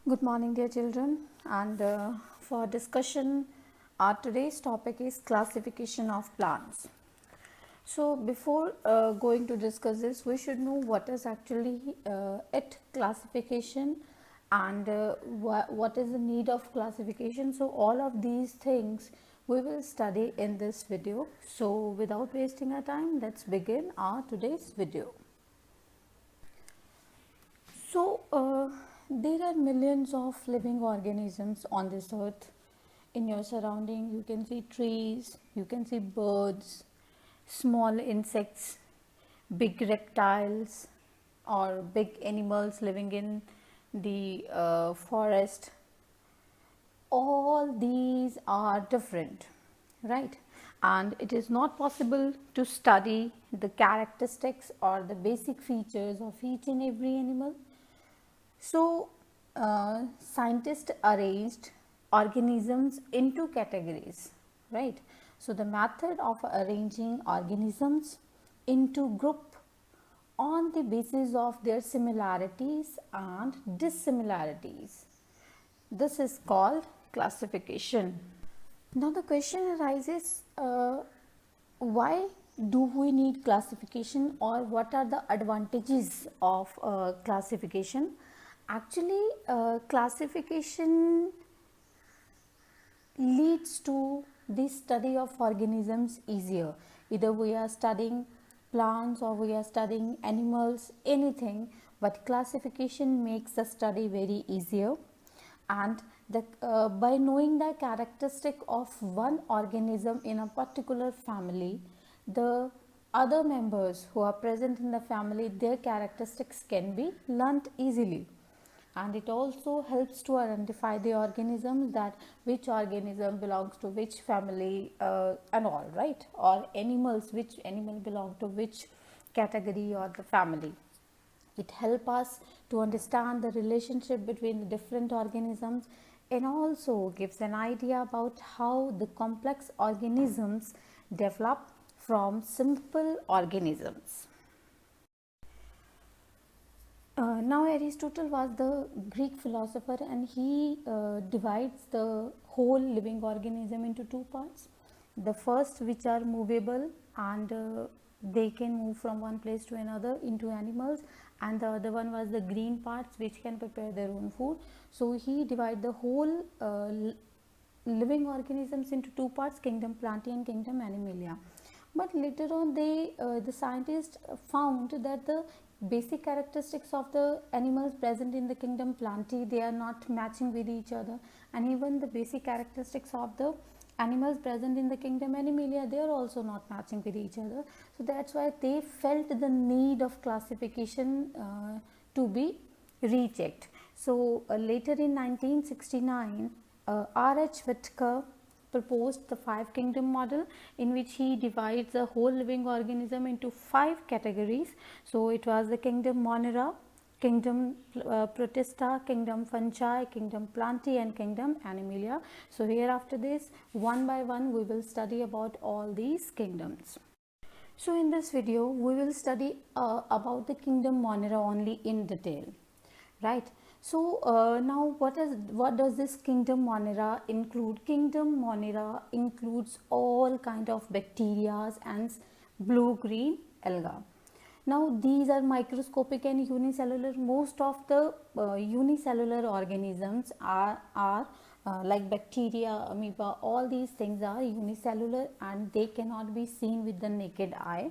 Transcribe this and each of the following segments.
Good morning, dear children. And for discussion, our today's topic is classification of plants. So, before going to discuss this, we should know what is actually it classification and what is the need of classification. So, all of these things we will study in this video. So, without wasting our time, let's begin our today's video. So, there are millions of living organisms on this earth. In your surrounding, you can see trees, you can see birds, small insects, big reptiles, or big animals living in the forest. All these are different, right? And it is not possible to study the characteristics or the basic features of each and every animal. So, scientists arranged organisms into categories, right? So, the method of arranging organisms into group on the basis of their similarities and dissimilarities. This is called classification. Now, the question arises, why do we need classification, or what are the advantages of classification? Actually, classification leads to the study of organisms easier. Either we are studying plants or we are studying animals, anything, but classification makes the study very easier. And by knowing the characteristic of one organism in a particular family, the other members who are present in the family, their characteristics can be learnt easily. And it also helps to identify the organisms, that which organism belongs to which family and all, right? Or animals, which animal belong to which category or the family. It helps us to understand the relationship between the different organisms, and also gives an idea about how the complex organisms develop from simple organisms. Now, Aristotle was the Greek philosopher, and he divides the whole living organism into two parts. The first, which are movable, and they can move from one place to another, into animals, and the other one was the green parts, which can prepare their own food. So, he divided the whole living organisms into two parts: kingdom Plantae and kingdom Animalia. But later on, the scientists found that the basic characteristics of the animals present in the kingdom Plantae, they are not matching with each other, and even the basic characteristics of the animals present in the kingdom Animalia, they are also not matching with each other. So that's why they felt the need of classification to be rechecked. So later in 1969, R.H. Whittaker proposed the five kingdom model, in which he divides the whole living organism into five categories. So it was the kingdom Monera, kingdom Protista, kingdom Fungi, kingdom Plantae, and kingdom Animalia. So here, after this, one by one we will study about all these kingdoms. So in this video we will study about the kingdom Monera only in detail, right? So now what does this kingdom Monera include? Kingdom Monera includes all kind of bacteria and blue-green alga. Now these are microscopic and unicellular. Most of the unicellular organisms are like bacteria, amoeba, all these things are unicellular and they cannot be seen with the naked eye.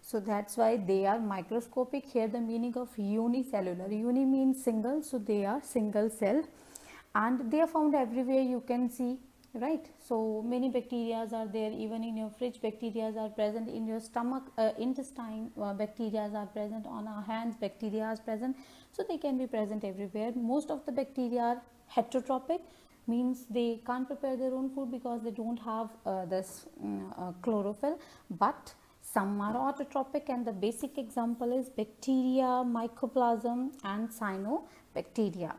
So that's why they are microscopic. Here the meaning of unicellular, uni means single, so they are single cell and they are found everywhere, you can see, right? So many bacteria are there, even in your fridge bacteria are present, in your stomach intestine bacteria are present, on our hands bacteria are present, so they can be present everywhere. Most of the bacteria are heterotrophic, means they can't prepare their own food because they don't have this chlorophyll, but some are autotrophic, and the basic example is bacteria, mycoplasm and cyanobacteria.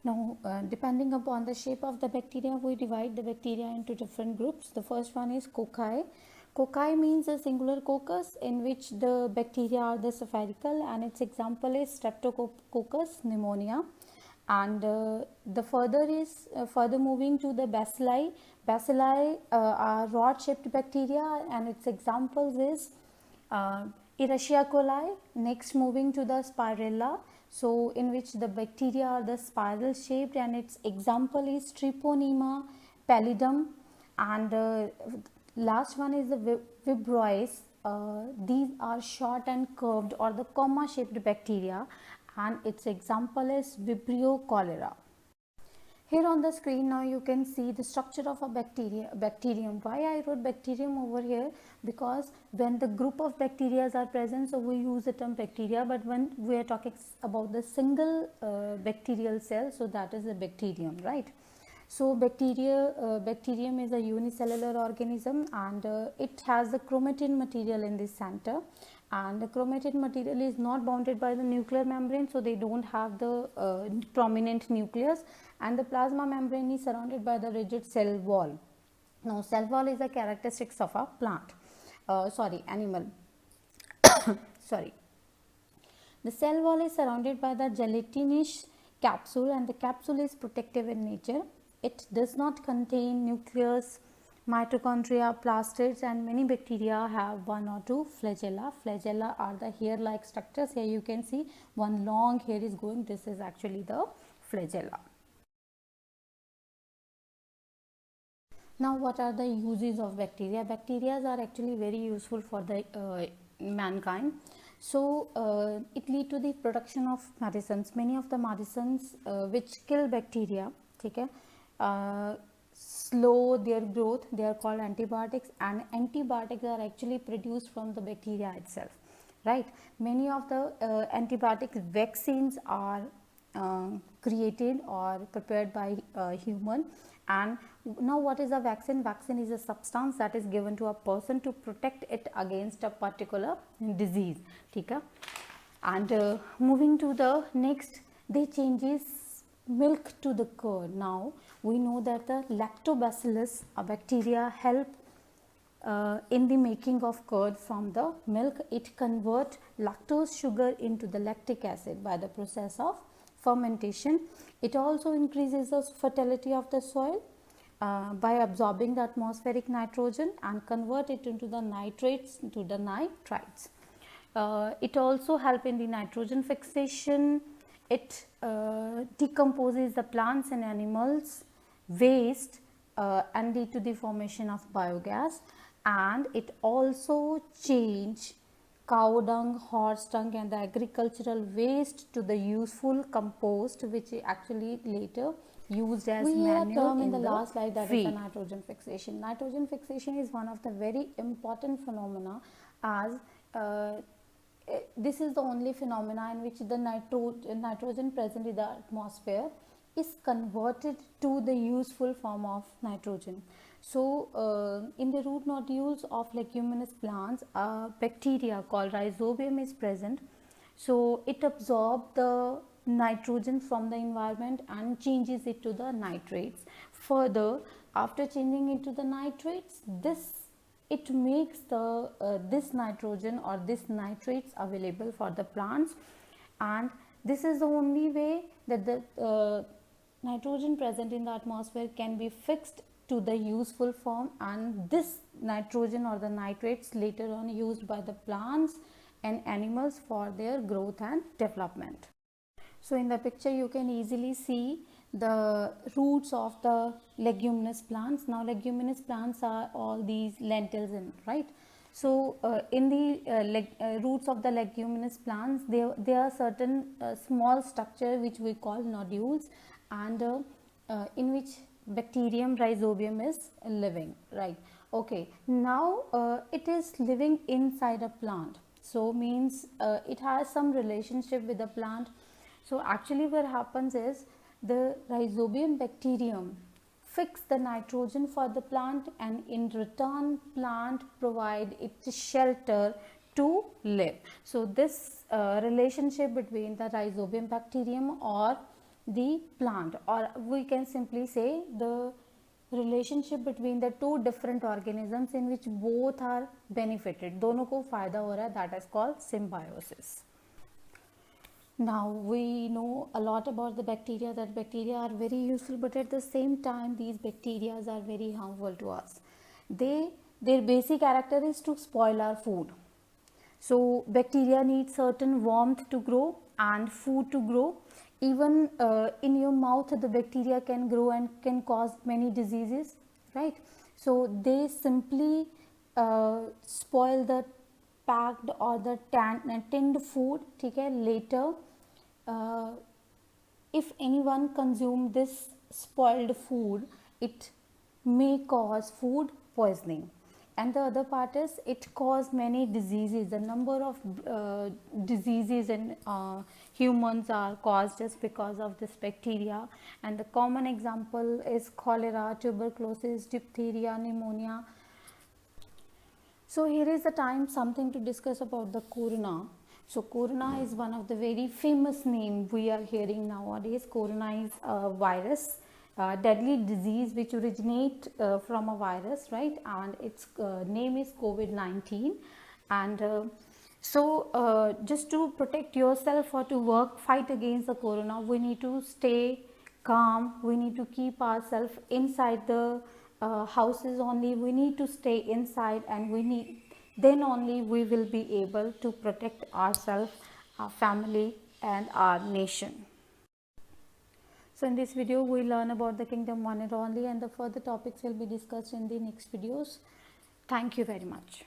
Now, depending upon the shape of the bacteria, we divide the bacteria into different groups. The first one is cocci. Cocci means a singular coccus in which the bacteria are the spherical, and its example is Streptococcus pneumonia. And the further is further moving to the bacilli. Bacilli are rod shaped bacteria, and its examples is Escherichia coli. Next moving to the Spirella, so in which the bacteria are the spiral shaped, and its example is Treponema pallidum. And last one is the vibrois. These are short and curved or the comma shaped bacteria, and its example is Vibrio cholera. Here on the screen now you can see the structure of a bacterium. Why I wrote bacterium over here? Because when the group of bacteria are present, so we use the term bacteria, but when we are talking about the single bacterial cell, so that is the bacterium, right? So bacterium is a unicellular organism, and it has the chromatin material in the center, and the chromatin material is not bounded by the nuclear membrane, so they don't have the prominent nucleus, and the plasma membrane is surrounded by the rigid cell wall. Now cell wall is a characteristics of a plant, animal. Sorry. The cell wall is surrounded by the gelatinous capsule, and the capsule is protective in nature. It does not contain nucleus, mitochondria, plastids, and many bacteria have one or two flagella. Flagella are the hair-like structures. Here you can see one long hair is going. This is actually the flagella. Now, what are the uses of bacteria? Bacteria are actually very useful for the mankind. So, it lead to the production of medicines. Many of the medicines which kill bacteria, okay, slow their growth, they are called antibiotics, and antibiotics are actually produced from the bacteria itself, right? Many of the antibiotic vaccines are created or prepared by human. And now what is a vaccine? Vaccine is a substance that is given to a person to protect it against a particular disease, okay? And moving to the next, they changes milk to the curd. Now we know that the lactobacillus, a bacteria, help in the making of curd from the milk. It converts lactose sugar into the lactic acid by the process of fermentation. It also increases the fertility of the soil by absorbing the atmospheric nitrogen and convert it into the nitrates to the nitrites. It also help in the nitrogen fixation. It decomposes the plants and animals waste and lead to the formation of biogas, and it also change cow dung, horse dung, and the agricultural waste to the useful compost, which is actually later used as manure in the last slide, that is the nitrogen fixation. Nitrogen fixation is one of the very important phenomena, as this is the only phenomena in which the nitrogen present in the atmosphere is converted to the useful form of nitrogen. So, in the root nodules of leguminous plants, a bacteria called Rhizobium is present. So, it absorbs the nitrogen from the environment and changes it to the nitrates. Further, after changing it to the nitrates, it makes the this nitrogen or this nitrates available for the plants, and this is the only way that the nitrogen present in the atmosphere can be fixed to the useful form, and this nitrogen or the nitrates later on used by the plants and animals for their growth and development. So, in the picture you can easily see the roots of the leguminous plants. Now, leguminous plants are all these lentils in, right? So, in the roots of the leguminous plants, there are certain small structure which we call nodules, and in which bacterium Rhizobium is living, right? Okay, now it is living inside a plant, so means it has some relationship with the plant. So, actually what happens is the Rhizobium bacterium fix the nitrogen for the plant, and in return plant provide its shelter to live. So, this relationship between the Rhizobium bacterium or the plant, or we can simply say the relationship between the two different organisms in which both are benefited, दोनों को फायदा हो रहा है, that is called symbiosis. Now we know a lot about the bacteria, that bacteria are very useful, but at the same time these bacteria are very harmful to us. Their basic character is to spoil our food. So bacteria need certain warmth to grow and food to grow. Even in your mouth the bacteria can grow and can cause many diseases, right? So they simply spoil the packed or the tinned food, okay, later. uh, if anyone consume this spoiled food, it may cause food poisoning. And the other part is it cause many diseases. The number of diseases in humans are caused just because of this bacteria, and the common example is cholera, tuberculosis, diphtheria, pneumonia. So here is the time something to discuss about the corona. So corona is one of the very famous name we are hearing nowadays. Corona is a virus, deadly disease which originate from a virus, right? And its name is COVID-19. And just to protect yourself or to work fight against the corona, we need to stay calm. We need to keep ourselves inside the houses only. We need to stay inside, and then only we will be able to protect ourselves, our family and our nation. So in this video we learn about the kingdom one and only, and the further topics will be discussed in the next videos. Thank you very much.